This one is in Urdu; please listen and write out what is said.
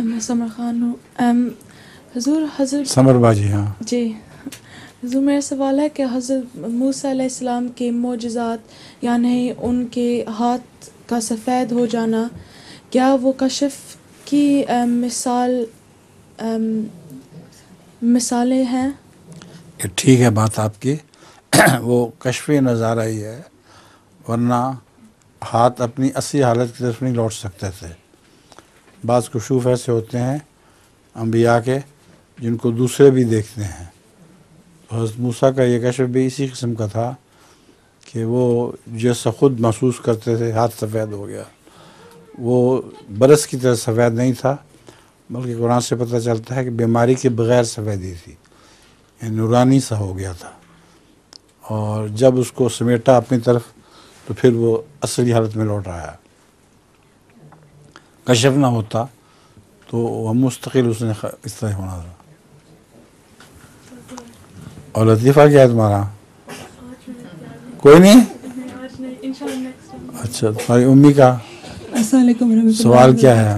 میں سمر خان ہوں. حضرت سمر باجی. ہاں جی حضور، میرا سوال ہے کہ حضرت موسیٰ علیہ السلام کے معجزات یعنی ان کے ہاتھ کا سفید ہو جانا، کیا وہ کشف کی مثالیں ہیں؟ ٹھیک ہے بات آپ کی. وہ کشفی نظارہ ہی ہے، ورنہ ہاتھ اپنی اصلی حالت کی طرف نہیں لوٹ سکتے تھے. بعض کشوف ایسے ہوتے ہیں انبیاء کے جن کو دوسرے بھی دیکھتے ہیں. حضرت موسیٰ کا یہ کشف بھی اسی قسم کا تھا کہ وہ جیسا خود محسوس کرتے تھے ہاتھ سفید ہو گیا. وہ برس کی طرح سفید نہیں تھا، بلکہ قرآن سے پتہ چلتا ہے کہ بیماری کے بغیر سفیدی تھی، یعنی نورانی سا ہو گیا تھا. اور جب اس کو سمیٹا اپنی طرف تو پھر وہ اصلی حالت میں لوٹ آیا. کشف نہ ہوتا تو وہ مستقل اس نے اس طرح ہونا تھا. اور لطیفہ کیا ہے تمہارا؟ کوئی نہیں؟ اچھا تمہاری امی کا السلام علیکم ورحمۃ اللہ. سوال کیا ہے؟